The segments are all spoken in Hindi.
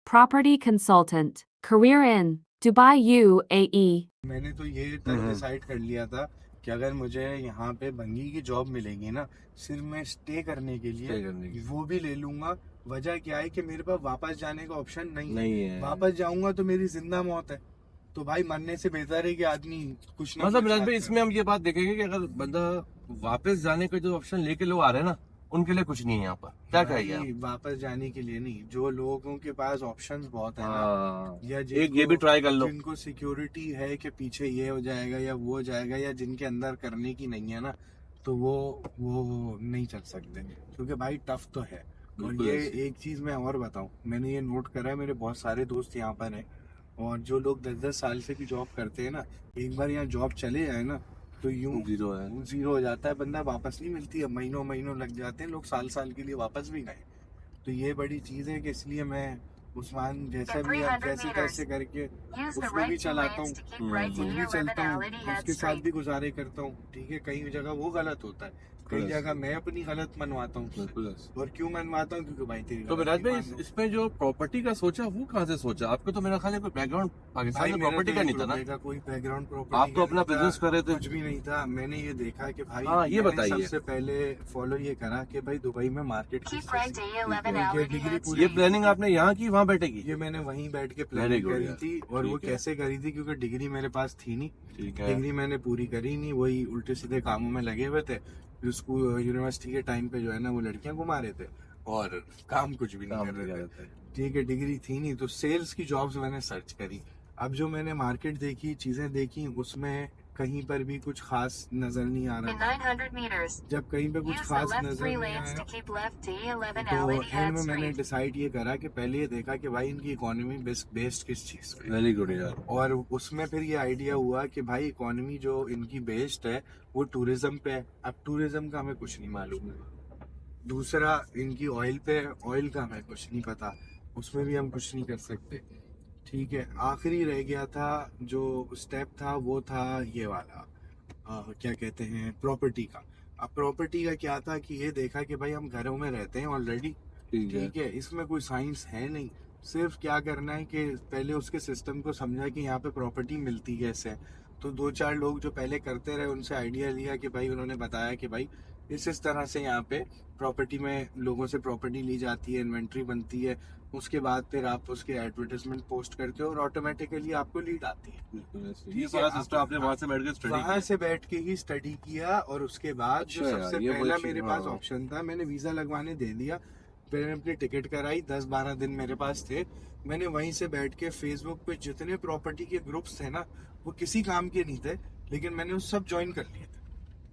property consultant, career in Dubai, UAE. मैंने तो ये डिसाइड कर लिया था कि अगर मुझे यहाँ पे भंगी की जॉब मिलेगी ना, सिर्फ मैं स्टे करने के लिए वो भी ले लूंगा। वजह क्या है कि मेरे पास वापस जाने का ऑप्शन नहीं है। वापस जाऊंगा तो मेरी जिंदा मौत है। तो भाई मरने से बेहतर है कि आदमी कुछ ना मतलब कुछ मिराज बात भाई, करे। इसमें हम ये बात देखेंगे कि अगर बंदा वापस जाने का जो ऑप्शन लेके लोग आ रहे हैं ना, उनके लिए कुछ नहीं है यहाँ पर। क्या कहेंगे आप? भाई वापस जाने के लिए नहीं, जो लोगों के पास ऑप्शंस बहुत है ना, हाँ, या एक ये भी ट्राई कर लो। जिनको सिक्योरिटी है कि पीछे ये हो जाएगा या वो हो जाएगा, या जिनके अंदर करने की नहीं है ना, तो वो नहीं चल सकते, क्योंकि भाई टफ तो है। और बिल्कुल ये ऐसे। एक चीज मैं और बताऊं, मैंने ये नोट करा है, मेरे बहुत सारे दोस्त यहाँ पर हैं, और जो लोग 10-10 साल से भी जॉब करते हैं ना, एक बार यहाँ जॉब चले जाए ना, तो यूं जीरो हो जाता है बंदा, वापस नहीं मिलती है। महीनों महीनों लग जाते हैं, लोग साल साल के लिए वापस भी गए। तो ये बड़ी चीज है कि इसलिए मैं उस्मान जैसा भी है, जैसे तैसे करके उसको भी चलाता हूँ, खुद भी चलता हूँ, उसके साथ भी गुजारे करता हूँ। ठीक है, कई जगह वो गलत होता है, कई जगह मैं अपनी गलत मनवाता हूँ उससे। और क्यों मनवाता हूँ? क्योंकि भाई तेरी तो गलत मिराज नहीं भाई, मानना। इसमें जो प्रॉपर्टी का सोचा वो कहाँ से सोचा? आपको तो मेरा ख्याल है कोई बैकग्राउंड पाकिस्तान भाई में मेरा प्रॉपर्टी तो का एक नहीं था ना? रुपए का कोई बैकग्राउंड प्रॉपर्टी आप तो का अपना नहीं था, बिजनेस कर रहे थे। कुछ भी नहीं था। मैंने ये देखा कि भाई, हाँ, ये मैंने बताइए। सबसे पहले फॉलो ये करा कि भाई दुबई में मार्केट किस Keep right चीज़ to की। 11 ये Allergy डिग्री Head पूरी ये Street. प्लानिंग आपने यहाँ की वहाँ बैठेगी? ये मैंने वहीं बैठ के Very प्लानिंग good करी यार। थी। और वो ठीक है। कैसे करी थी, क्योंकि डिग्री मेरे पास थी नहीं। ठीक है। डिग्री मैंने पूरी करी नहीं, वही उल्टे सीधे कामों में लगे हुए थे। जो स्कूल यूनिवर्सिटी के टाइम पे जो है ना, वो लड़कियां घुमा रहे थे और काम कुछ भी नहीं काम कर नहीं रहे कर थे। रहे थे। ठीक है, डिग्री थी नहीं, तो सेल्स की जॉब्स मैंने सर्च करी। अब जो मैंने मार्केट देखी, चीजें देखी, उसमें कहीं पर भी कुछ खास नजर नहीं आ In रहा था। 900 meters, जब कहीं पे कुछ use the खास left नजर 3 नहीं lanes आया, to keep left to E11 तो Allergy एंड Head में मैंने Street. डिसाइड ये करा कि पहले ये देखा कि भाई इनकी इकोनॉमी बेस्ड किस चीज पे है। वेरी गुड यार। और उसमें फिर ये आइडिया हुआ कि भाई इकोनॉमी जो इनकी बेस्ड है वो टूरिज्म पे है। अब टूरिज्म का हमें कुछ नहीं मालूम। दूसरा, इनकी ऑयल पे है, ऑयल का हमें कुछ नहीं पता, उसमें भी हम कुछ नहीं कर सकते। ठीक है, आखिरी रह गया था जो स्टेप था, वो था ये वाला, क्या कहते हैं, प्रॉपर्टी का। अब प्रॉपर्टी का क्या था कि ये देखा कि भाई हम घरों में रहते हैं ऑलरेडी। ठीक है, इसमें कोई साइंस है नहीं। सिर्फ क्या करना है कि पहले उसके सिस्टम को समझा कि यहाँ पे प्रॉपर्टी मिलती कैसे है। तो 2-4 लोग जो पहले करते रहे, उनसे आइडिया लिया कि भाई, उन्होंने बताया कि भाई इस तरह से यहाँ पे प्रॉपर्टी में लोगों से प्रॉपर्टी ली जाती है, इन्वेंट्री बनती है, उसके बाद फिर आप उसके एडवर्टाइजमेंट पोस्ट करते हो और ऑटोमेटिकली आपको लीड आती है। ये सारा सिस्टम आपने वहाँ से बैठ के स्टडी वहां किया? से बैठ के ही स्टडी किया। और उसके बाद जो अच्छा यार, सबसे ये पहला बड़ी मेरे चीज़- पास हाँ। ऑप्शन था, मैंने वीजा लगवाने दे दिया। फिर मैंने अपनी टिकट कराई, 10-12 दिन मेरे पास थे। मैंने वहीं से बैठ के फेसबुक पे जितने प्रॉपर्टी के ग्रुप्स थे ना, वो किसी काम के नहीं थे, लेकिन मैंने वो सब ज्वाइन कर लिए थे।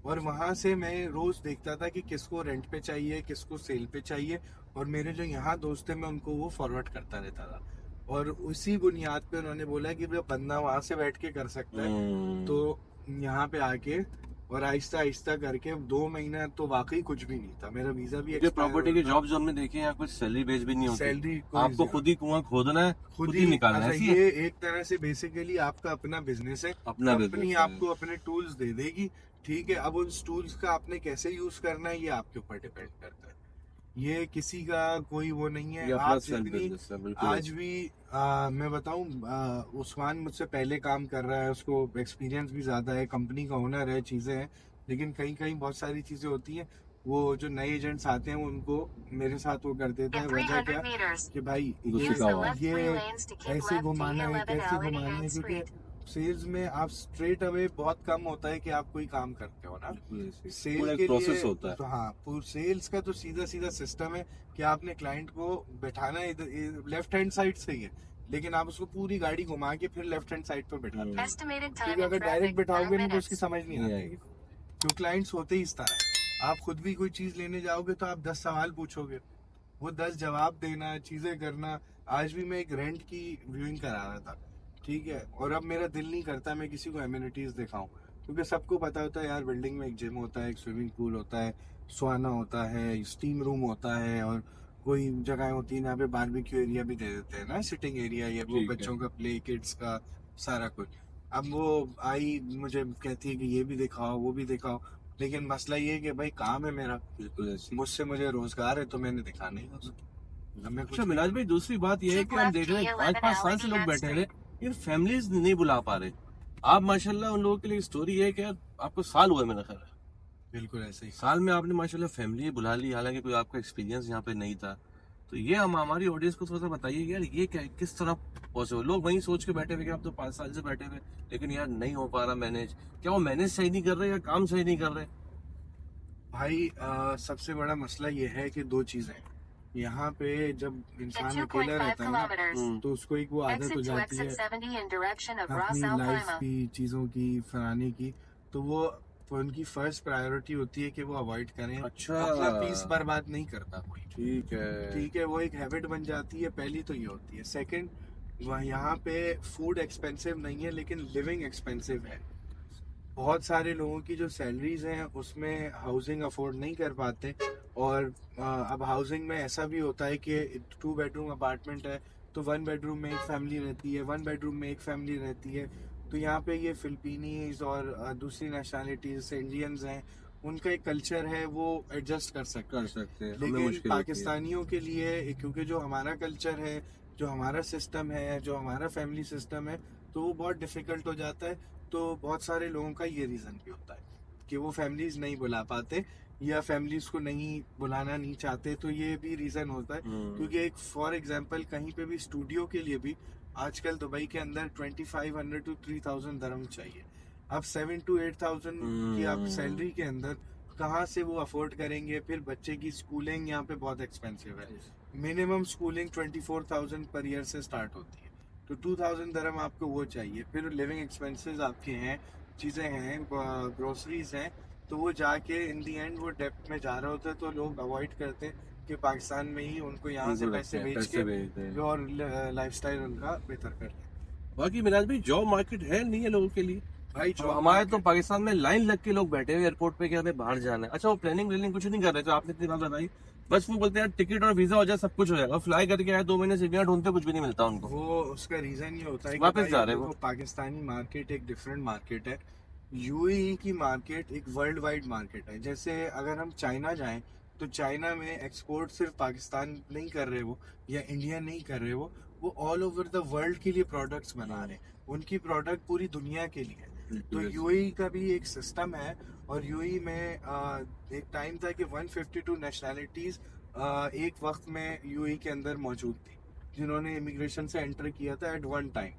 और वहां से मैं रोज देखता था कि किसको रेंट पे चाहिए, किसको सेल पे चाहिए, और मेरे जो यहाँ दोस्त थे मैं उनको वो फॉरवर्ड करता रहता था। और उसी बुनियाद पे उन्होंने बोला कि जो बंदा वहां से बैठ के कर सकता है, तो यहाँ पे आके, और आहिस्ता आहिस्ता करके 2 महीना तो वाकई कुछ भी नहीं था, मेरा वीजा भी ये प्रॉपर्टी की जॉब जो हमने देखी है, यहाँ कुछ सैलरी बेस भी नहीं होती। सैलरी आपको खुद ही कुआं खोदना है, खुद ही निकालना है। अच्छा, ऐसी है? ये एक तरह से बेसिकली आपका अपना बिजनेस है। अपना कंपनी business है। आपको अपने टूल्स दे देगी। ठीक है, अब उन टूल्स का आपने कैसे यूज करना है, ये आपके ऊपर डिपेंड करता है। ये किसी का कोई वो नहीं है। ये अपना आप सेल्फ जितनी बिजनेस है, बिल्कुल आज ऐसे। भी मैं बताऊं, उस्मान मुझसे पहले काम कर रहा है, उसको एक्सपीरियंस भी ज्यादा है, कंपनी का ओनर है, चीजें हैं। लेकिन कहीं कहीं बहुत सारी चीजें होती हैं, वो जो नए एजेंट्स आते हैं उनको मेरे साथ वो कर देता है। In वजह 300 क्या meters, कि भाई कुछ use सीखा the हुआ है। left 3 ये lanes to keep ऐसे left to घुमाना है, E11 कैसे Allergy घुमाना है, Head क्योंकि Street. सेल्स में आप स्ट्रेट अवे बहुत कम होता है कि आप कोई काम करते हो ना। पूरा सेल एक के प्रोसेस लिए होता है। तो हाँ, पूरा सेल्स का तो सीधा सीधा सिस्टम है कि आपने क्लाइंट को बैठाना है इधर लेफ्ट हैंड साइड से ही है, लेकिन आप उसको पूरी गाड़ी घुमा के फिर लेफ्ट हैंड साइड पर बैठाते हैं। Estimated time क्योंकि in अगर traffic, डायरेक्ट 9 बैठाओगे नहीं तो उसकी minutes. समझ नहीं नहीं आती। आएगी। क्यों, क्लाइंट्स होते ही इस तरह है। आप खुद भी कोई चीज लेने जाओगे तो आप 10 सवाल पूछोगे, वो 10 जवाब देना, चीजें करना। आज भी मैं एक रेंट की व्यूइंग करा रहा था। ठीक है, और अब मेरा दिल नहीं करता मैं किसी को एमिनिटीज दिखाऊं, क्योंकि सबको पता होता है यार, बिल्डिंग में एक जिम होता है, एक स्विमिंग पूल होता है, सुहाना होता है, स्टीम रूम होता है, और कोई जगह होती है यहाँ पे बारबेक्यू एरिया भी दे देते हैं ना, सिटिंग एरिया, या वो ठीक है। बच्चों का प्ले किड्स का सारा कुछ। अब वो आई मुझे कहती है कि ये भी दिखाओ, वो भी दिखाओ, लेकिन मसला ये है कि भाई काम है मेरा, बिल्कुल ऐसे। मुझसे मुझे रोजगार है, तो मैंने दिखाना ही उसको। हमें अच्छा मिराज भाई, दूसरी बात ये है कि हम देख रहे हैं 5-5 साल से लोग बैठे हैं, ये फैमिलीज नहीं बुला पा रहे। आप माशाल्लाह उन लोगों के लिए स्टोरी है कि यार आपको साल हुआ है मेरा ख्याल है, बिल्कुल ऐसे ही। साल में आपने माशाल्लाह फैमिली बुला ली, हालांकि कोई आपका एक्सपीरियंस यहाँ पे नहीं था। तो ये हम हमारी ऑडियंस को थोड़ा सा बताइए कि यार ये क्या, किस तरह पॉसिबल। लोग वहीं सोच के बैठे हुए कि आप तो 5 साल से बैठे हुए, लेकिन यार नहीं हो पा रहा मैनेज। क्या वो मैनेज सही नहीं कर रहे या काम सही नहीं कर रहे? भाई सबसे बड़ा मसला ये है कि दो चीजें हैं। यहाँ पे जब इंसान अकेला रहता है ना, तो उसको एक वो आदत हो जाती है अपनी लाइफ की चीजों की फराने की, तो वो उनकी फर्स्ट प्रायोरिटी होती है कि वो अवॉइड करें। अच्छा। अपना पीस बर्बाद नहीं करता कोई। ठीक है। ठीक है, वो एक हैबिट बन जाती है। पहली तो ये होती है। सेकंड, वह यहाँ पे फूड एक्सपेंसिव नहीं है लेकिन लिविंग एक्सपेंसिव है। बहुत सारे लोगों की जो सैलरीज हैं उसमें हाउसिंग अफोर्ड नहीं कर पाते। और अब हाउसिंग में ऐसा भी होता है कि 2 बेडरूम अपार्टमेंट है तो 1 बेडरूम में एक फैमिली रहती है, 1 बेडरूम में एक फैमिली रहती है। तो यहाँ पे ये फिलिपीनीज और दूसरी नेशनलिटीज इंडियंस हैं, उनका एक कल्चर है, वो एडजस्ट कर सकते हैं। हमें लेकिन मुश्किल होती है। पाकिस्तानियों के लिए, क्योंकि जो हमारा कल्चर है, जो हमारा सिस्टम है, जो हमारा फैमिली सिस्टम है, तो वो बहुत डिफिकल्ट हो जाता है। तो बहुत सारे लोगों का ये रीज़न भी होता है कि वो फैमिलीज नहीं बुला पाते या फैमिलीज को नहीं बुलाना नहीं चाहते। तो ये भी रीज़न होता है। क्योंकि एक फॉर एग्जांपल कहीं पे भी स्टूडियो के लिए भी आजकल दुबई के अंदर 2500 to 3000 दरम चाहिए। अब 7 to 8000 की आप सैलरी के अंदर कहाँ से वो अफोर्ड करेंगे? फिर बच्चे की स्कूलिंग यहाँ पे बहुत एक्सपेंसिव है। मिनिमम स्कूलिंग 24,000 पर ईयर से स्टार्ट होती है। तो 2000 दरम आपको वो चाहिए। फिर लिविंग एक्सपेंसेस आपके हैं, चीज़ें हैं, ग्रोसरीज हैं। तो वो जाके इन दी एंड वो डेप्थ में जा रहा होता है। तो लोग अवॉइड करते हैं कि पाकिस्तान में ही उनको यहाँ से पैसे भेज के और लाइफस्टाइल उनका बेहतर कर लें। बाकी मिराज भाई, जॉब मार्केट है नहीं है लोगों के लिए? भाई जो हमारे तो पाकिस्तान में लाइन लग के लोग बैठे हुए एयरपोर्ट पे कि हमें बाहर जाना है। अच्छा, वो प्लानिंग व्लानिंग कुछ नहीं कर रहे? तो आपने इतनी बात बताई, बस वो बोलते हैं टिकट और वीजा हो जाए सब कुछ हो जाएगा। फ्लाई करके आए 2 महीने से इंडिया ढूंढते, कुछ भी नहीं मिलता उनको। वो उसका रीजन ये होता है कि वापस भाई जा रहे हैं देखो, वो। पाकिस्तानी मार्केट एक डिफरेंट मार्केट है। यूएई की मार्केट एक वर्ल्ड वाइड मार्केट है। जैसे अगर हम चाइना जाएं तो चाइना में एक्सपोर्ट सिर्फ पाकिस्तान नहीं कर रहे वो, या इंडिया नहीं कर रहे वो ऑल ओवर द वर्ल्ड के लिए प्रोडक्ट्स बना रहे हैं। उनकी प्रोडक्ट पूरी दुनिया के लिए है। तो यूएई का भी एक सिस्टम है। और यूएई में एक टाइम था कि 152 नेशनैलिटीज एक वक्त में यूएई के अंदर मौजूद थी, जिन्होंने इमिग्रेशन से एंटर किया था एट वन टाइम।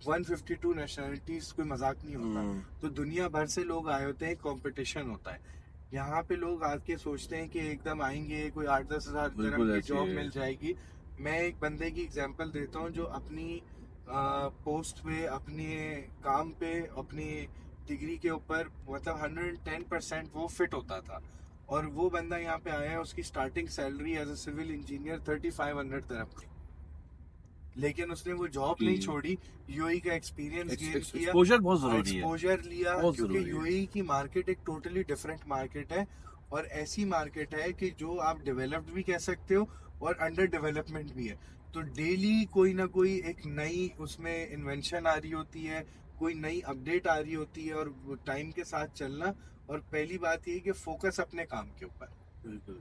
152 नेशनैलिटीज कोई मजाक नहीं होता। तो दुनिया भर से लोग आए होते हैं, कंपटीशन होता है। यहाँ पे लोग आके सोचते हैं कि एकदम आएंगे, कोई 8-10 हजार बिल्कुल की ऐसे जॉब ही है। मिल जाएगी। मैं एक बंदे की एग्जांपल देता हूँ जो अपनी पोस्ट पे, अपने काम पे, अपनी डिग्री के ऊपर, मतलब 110% वो फिट होता था। और वो बंदा यहाँ पे आया है, उसकी starting salary as a civil engineer 3500 तरफ थी। लेकिन उसने वो जॉब नहीं छोड़ी, यूएई का एक्सपीरियंस गेन किया, एक्सपोजर बहुत जरूरी है। एक्सपोजर लिया, बहुत क्योंकि जरूरी है। यूएई की मार्केट एक टोटली डिफरेंट मार्केट है। और ऐसी मार्केट है कि जो आप डेवलप्ड भी कह सकते हो और अंडर डेवलपमेंट भी है। तो डेली कोई ना कोई एक नई उसमें इन्वेंशन आ रही होती है, कोई नई अपडेट आ रही होती है, और टाइम के साथ चलना। और पहली बात ये है कि फोकस अपने काम के ऊपर। बिल्कुल।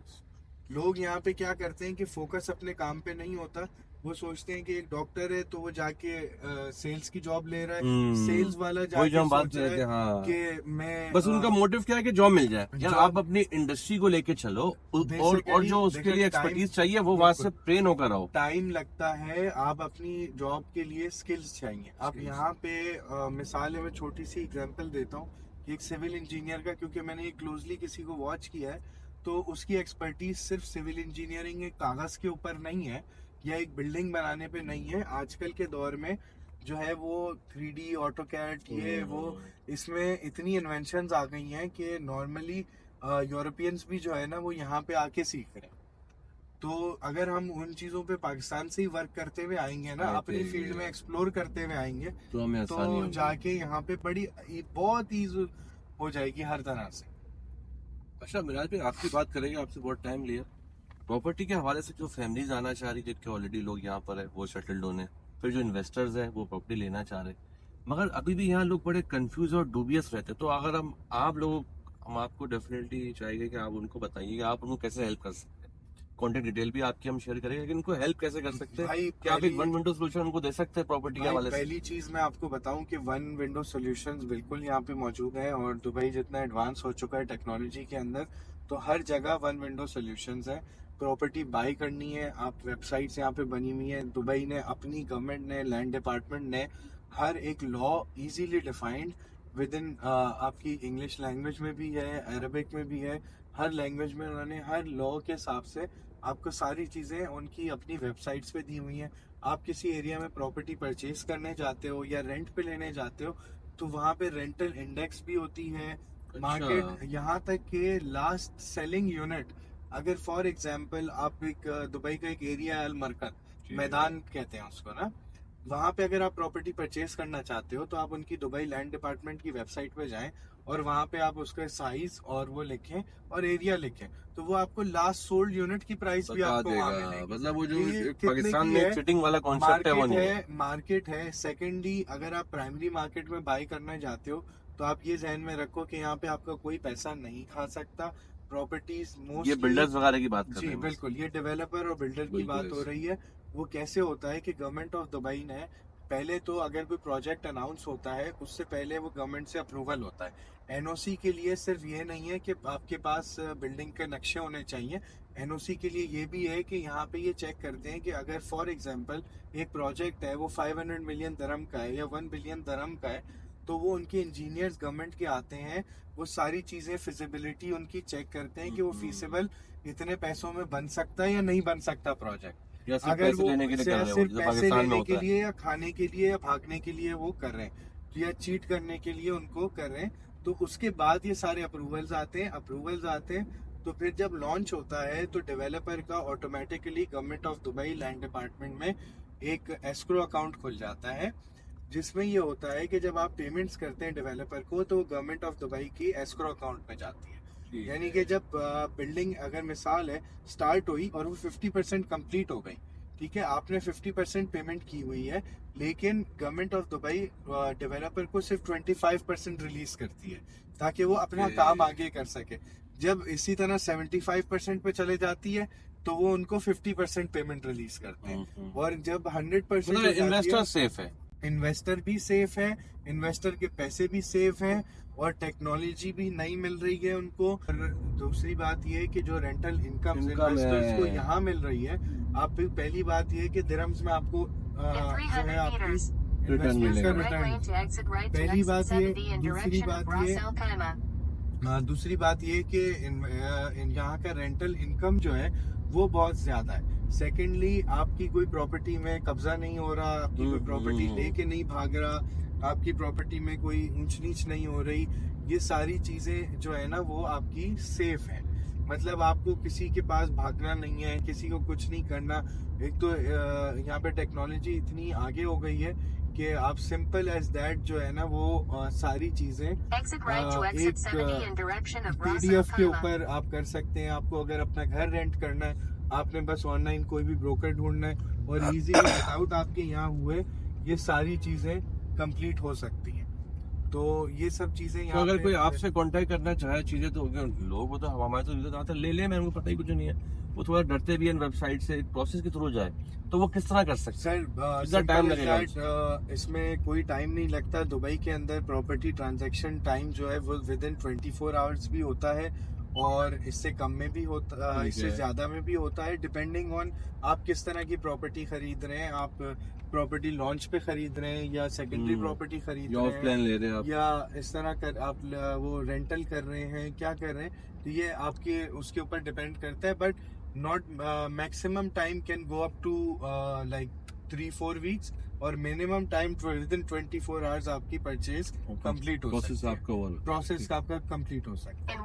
लोग यहाँ पे क्या करते हैं कि फोकस अपने काम पे नहीं होता। वो सोचते हैं कि एक डॉक्टर है तो वो जाके सेल्स की जॉब ले रहा है। सेल्स वाला वही जाके जो हम बात सोच कर रहा रहे थे, है हाँ। कि मैं बस उनका मोटिव क्या है कि जॉब मिल जाए। यार job- आप अपनी इंडस्ट्री को लेके चलो, और Basically, जो उसके देखो, लिए time- एक्सपर्टीज चाहिए वो वहां से बिल्कुल। ट्रेन होकर आओ। टाइम लगता है। आप अपनी जॉब के लिए स्किल्स चाहिए। अब Skills। यहाँ पे मिसाल है, मैं छोटी सी एग्जांपल देता हूँ कि एक सिविल इंजीनियर का, क्योंकि मैंने ये क्लोजली किसी को वॉच किया है, तो उसकी एक्सपर्टीज सिर्फ सिविल इंजीनियरिंग एक कागज के ऊपर नहीं है या एक बिल्डिंग बनाने पे नहीं है। आजकल के दौर में जो है वो 3D ऑटोकैड, ये वो, इसमें इतनी इन्वेंशंस आ गई हैं कि नॉर्मली यूरोपियंस भी जो है ना वो यहाँ पे आके सीख रहे हैं। तो अगर हम उन चीजों पे पाकिस्तान से ही वर्क करते हुए आएंगे ना, अपनी फील्ड में एक्सप्लोर करते हुए आएंगे, तो हमें आसानी तो होगी। जाके यहाँ पे बड़ी बहुत ईज हो जाएगी हर तरह से। अच्छा मिराज भाई, आपकी बात करेंगे, आपसे बहुत टाइम लिया। प्रॉपर्टी के हवाले से जो फैमिलीज आना चाह रही, जिनके ऑलरेडी लोग यहाँ पर है वो सेटल्ड होने, फिर जो इन्वेस्टर्स हैं वो प्रॉपर्टी लेना चाह रहे, मगर अभी भी यहाँ लोग बड़े कंफ्यूज और डूबियस रहते। तो अगर हम आपको डेफिनेटली चाहिए कि आप उनको बताइए कि आप उनको कैसे हेल्प कर सकते हैं। कॉन्टेक्ट डिटेल भी आपकी हम शेयर करेंगे, लेकिन उनको हेल्प कैसे कर सकते हैं? भाई क्या आप एक पहली- वन विंडो सोल्यूशन उनको दे सकते हैं प्रॉपर्टी के भाई हवाले से? पहली चीज मैं आपको बताऊं कि वन विंडो सॉल्यूशंस बिल्कुल यहाँ पे मौजूद है, और दुबई जितना एडवांस हो चुका है टेक्नोलॉजी के अंदर, तो हर जगह वन विंडो सॉल्यूशंस है। प्रॉपर्टी बाय करनी है, आप वेबसाइट्स यहाँ पे बनी हुई है, दुबई ने अपनी गवर्नमेंट ने, लैंड डिपार्टमेंट ने हर एक law easily defined with in आपकी इंग्लिश लैंग्वेज में भी है, अरबिक में भी है, हर लैंग्वेज में उन्होंने हर लॉ के हिसाब से आपको सारी चीज़ें उनकी अपनी वेबसाइट्स पे दी हुई हैं। आप किसी एरिया में प्रॉपर्टी परचेज करने जाते हो या रेंट पे लेने जाते हो, तो वहाँ पे रेंटल इंडेक्स भी होती है, मार्केट, यहाँ तक कि लास्ट सेलिंग यूनिट, अगर फॉर एग्जांपल आप एक दुबई का एक एरिया है अल मरकज मैदान कहते हैं उसको ना, वहाँ पे अगर आप प्रॉपर्टी परचेज करना चाहते हो तो आप उनकी दुबई लैंड डिपार्टमेंट की वेबसाइट पे जाएं और वहाँ पे आप उसका साइज और वो लिखें और एरिया लिखें, तो वो आपको लास्ट सोल्ड यूनिट की प्राइस भी बता आपको वहाँ देगा। मिलेगी। मतलब वो जो ये एक कितने पाकिस्तान की में है? चिटिंग वाला कॉन्सेप्ट है वो नहीं है। मार्केट है। सेकेंडली अगर आप प्राइमरी मार्केट में बाय करना चाहते हो तो आप ये ध्यान में रखो कि यहाँ पे आपका कोई पैसा नहीं खा सकता। प्रॉपर्टीज ये मोस्टली, बिल्डर्स वगैरह की बात कर जी रहे हैं। बिल्कुल, ये डेवलपर और बिल्डर की बिल्कुल बात हो ऐसे। रही है। वो कैसे होता है कि गवर्नमेंट ऑफ दुबई ने पहले तो अगर कोई प्रोजेक्ट अनाउंस होता है उससे पहले वो गवर्नमेंट से अप्रूवल होता है। एनओसी के लिए सिर्फ ये नहीं है कि आपके पास बिल्डिंग के नक्शे होने चाहिए, एनओसी के लिए ये भी है कि यहाँ पे ये चेक करते हैं कि अगर फॉर एग्जांपल एक प्रोजेक्ट है वो 500 मिलियन दरम का है या 1 बिलियन दरम का है, तो वो उनके इंजीनियर्स गवर्नमेंट के आते हैं, वो सारी चीजें फिजिबिलिटी उनकी चेक करते हैं कि वो फीसिबल इतने पैसों में बन सकता है या नहीं बन सकता प्रोजेक्ट। या सिर्फ अगर पैसे वो लेने के लिए कर रहे हो, सिर्फ जो पैसे पाकिस्तान में लेने होता के है। लिए या खाने के लिए या भागने के लिए वो कर रहे हैं, या चीट करने के लिए उनको कर रहे हैं, तो उसके बाद ये सारे अप्रूवल्स आते हैं। तो फिर जब लॉन्च होता है तो डेवलपर का automatically government of Dubai land department में एक एस्क्रो अकाउंट खुल जाता है, जिसमें ये होता है कि जब आप पेमेंट्स करते हैं डेवलपर को तो गवर्नमेंट ऑफ दुबई की एस्क्रो अकाउंट में जाती है। यानी कि जब बिल्डिंग अगर मिसाल है स्टार्ट हुई और वो 50% कंप्लीट हो गई, ठीक है, आपने 50% पेमेंट की हुई है, लेकिन गवर्नमेंट ऑफ दुबई डेवलपर को सिर्फ 25% रिलीज करती है ताकि वो अपना काम आगे कर सके। जब इसी तरह 75% पे चले जाती है तो वो उनको 50% पेमेंट रिलीज करते हैं, और जब 100% मतलब इन्वेस्टर सेफ है। इन्वेस्टर भी सेफ है, इन्वेस्टर के पैसे भी सेफ हैं, और टेक्नोलॉजी भी नई मिल रही है उनको। और दूसरी बात ये है कि जो रेंटल इनकम इन्वेस्टर्स को यहाँ मिल रही है, आप पहली बात ये है कि दिरहम्स में आपको जो है आपकी रिटर्न मिलेगा। पहली बात ये, दूसरी बात ये कि यहाँ का रेंटल इनकम जो है वो बहुत ज्यादा है। सेकेंडली आपकी कोई प्रॉपर्टी में कब्जा नहीं हो रहा, आपकी कोई प्रॉपर्टी लेके नहीं भाग रहा, आपकी प्रॉपर्टी में कोई ऊंच नीच नहीं हो रही, ये सारी चीजें जो है ना वो आपकी सेफ है। मतलब आपको किसी के पास भागना नहीं है, किसी को कुछ नहीं करना। एक तो यहाँ पे टेक्नोलॉजी इतनी आगे हो गई है कि आप सिंपल एज दैट जो है ना वो सारी चीजें एक पीडीएफ के ऊपर आप कर सकते हैं। आपको अगर अपना घर रेंट करना है, आपने बस ऑनलाइन कोई भी ब्रोकर ढूंढना है और इजीली विदाउट आपके यहाँ हुए ये सारी चीजें कंप्लीट हो सकती हैं। तो ये सब चीजें तो यहाँ अगर पे कोई आपसे कांटेक्ट करना चाहे चीजें, तो लोग वो तो हमारे तो वीजा आते ले ले, मेरे को पता ही कुछ नहीं है, वो थोड़ा डरते भी हैं वेबसाइट से, प्रोसेस के थ्रू जाए, तो वो किस तरह कर सकते हैं? सर time लगेगा इसमें कोई टाइम नहीं लगता। दुबई के अंदर प्रॉपर्टी ट्रांजैक्शन टाइम जो है वो विद इन 24 आवर्स भी होता है, और इससे कम में भी होता है, इससे ज्यादा में भी होता है, डिपेंडिंग ऑन आप किस तरह की प्रॉपर्टी खरीद रहे हैं। आप प्रॉपर्टी लॉन्च पे खरीद रहे हैं या सेकेंडरी प्रॉपर्टी खरीद रहे हैं, प्लान ले रहे हैं आप, या इस तरह कर आप वो रेंटल कर रहे हैं, क्या कर रहे हैं, तो ये आपके उसके ऊपर डिपेंड करता है। But not maximum time can go up to like 3-4 weeks, और minimum time within 24 hours आपकी परचेज कंप्लीट हो सकती है, प्रोसेस आपका कंप्लीट हो सकता है।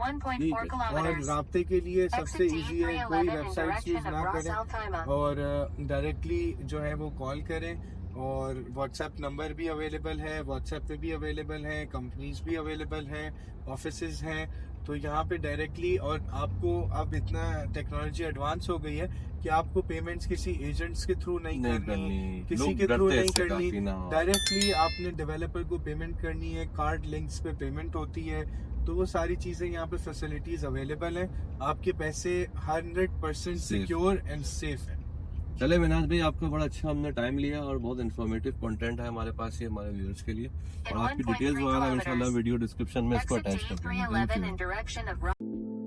और राब्ते के लिए सबसे इजी है, कोई वेबसाइट यूज ना करें और डायरेक्टली जो है वो कॉल करें। और व्हाट्सएप नंबर भी अवेलेबल है, व्हाट्सएप पे भी अवेलेबल है, कंपनीज भी अवेलेबल हैं, ऑफिसेज हैं, तो यहाँ पे डायरेक्टली। और आपको अब इतना टेक्नोलॉजी एडवांस हो गई है कि आपको पेमेंट्स किसी एजेंट्स के थ्रू नहीं करनी, किसी के थ्रू नहीं करनी, डायरेक्टली आपने डेवलपर को पेमेंट करनी है। कार्ड लिंक्स पे पेमेंट होती है, तो वो सारी चीजें यहाँ पे फैसिलिटीज अवेलेबल हैं। आपके पैसे 100% सिक्योर एंड सेफ है। चले मिनाज भाई, आपका बड़ा अच्छा हमने टाइम लिया और बहुत इन्फॉर्मेटिव कंटेंट है हमारे पास ये हमारे व्यूअर्स के लिए, और आपकी डिटेल्स वगैरह इंशाल्लाह वीडियो डिस्क्रिप्शन में इसको अटैच कर देंगे। Thank you.